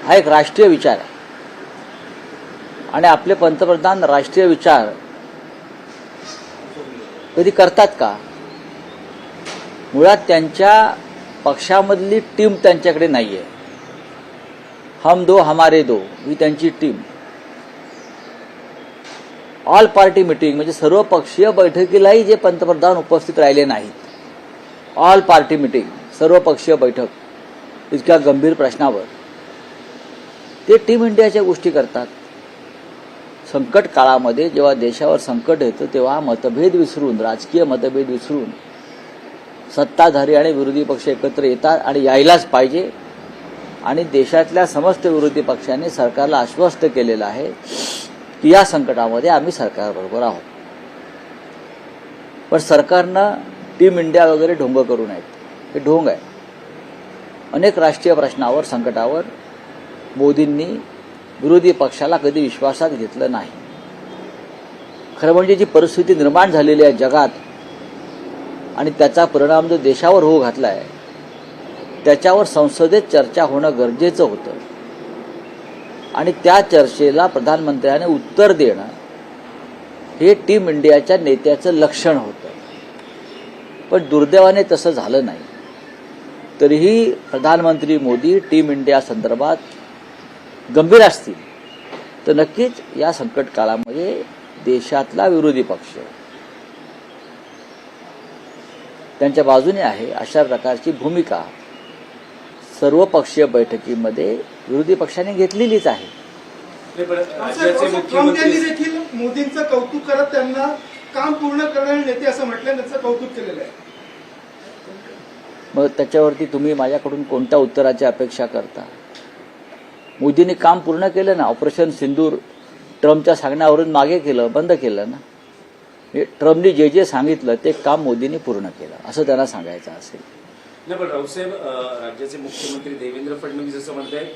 हा एक राष्ट्रीय विचार आहे आणि आपले पंतप्रधान राष्ट्रीय विचार कधी करतात का? मुळात त्यांच्या पक्षामधली टीम त्यांच्याकडे नाहीये. हम दो हमारे दो ही त्यांची टीम. ऑल पार्टी मीटिंग म्हणजे सर्व पक्षीय बैठकीलाही जे पंतप्रधान उपस्थित राहिले नाहीत, ऑल पार्टी मीटिंग सर्व पक्षीय बैठक इतक्या गंभीर प्रश्नावर ते टीम इंडियाच्या गोष्टी करतात. संकट काळामध्ये जेव्हा देशावर संकट येतं तेव्हा मतभेद विसरून, राजकीय मतभेद विसरून सत्ताधारी आणि विरोधी पक्ष एकत्र येतात आणि यायलाच पाहिजे. आणि देशातल्या समस्त विरोधी पक्षांनी सरकारला आश्वस्त केलेलं आहे की या संकटामध्ये आम्ही सरकारबरोबर आहोत. पण सरकारनं टीम इंडिया वगैरे ढोंग करू नयेत. हे ढोंग आहे. अनेक राष्ट्रीय प्रश्नावर, संकटावर मोदींनी विरोधी पक्षाला कधी विश्वासात घेतलं नाही. खरं म्हणजे जी परिस्थिती निर्माण झालेली आहे जगात आणि त्याचा परिणाम जो देशावर होऊ घातला आहे त्याच्यावर संसदेत चर्चा होणं गरजेचं होतं आणि त्या चर्चेला प्रधानमंत्र्याने उत्तर देणं हे टीम इंडियाच्या नेत्याचं लक्षण होतं. पण दुर्दैवाने तसं झालं नाही. तरीही प्रधानमंत्री मोदी टीम इंडिया संदर्भात गंभीर असतील तर नक्कीच या संकट काळामध्ये देशातला विरोधी पक्ष त्यांच्या बाजूने आहे अशा प्रकारची भूमिका सर्वपक्षीय बैठकीमध्ये विरोधी पक्षाने घेतलेलीच आहे. ट्रम्प देखील मोदींचं कौतुक करत त्यांना काम पूर्ण करणारे नेते असं म्हटलं, त्याचं कौतुक केलेलं आहे. मग त्याच्यावरती तुम्ही माझ्याकडून कोणत्या उत्तराची अपेक्षा करता? मोदींनी काम पूर्ण केलं ना. ऑपरेशन सिंदूर ट्रम्पच्या सांगण्यावरून मागे केलं, बंद केलं ना. ट्रम्पनी जे जे सांगितलं ते काम मोदींनी पूर्ण केलं असं त्यांना सांगायचं असेल. नाही, पण राऊसाहेब राज्याचे मुख्यमंत्री देवेंद्र फडणवीस असं म्हणत आहेत